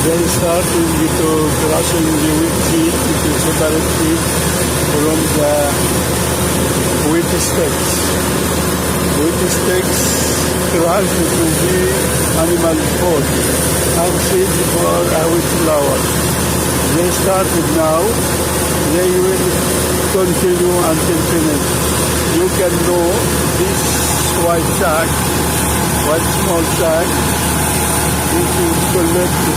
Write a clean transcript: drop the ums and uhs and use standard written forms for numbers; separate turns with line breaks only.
They starting to crushing the wheat seed into separate seed from the wheat sticks. Wheat sticks crushed to be animal food and seed for a wheat flour. They started now. They will continue until finish. You can know this white sack, white small sack, this is collect the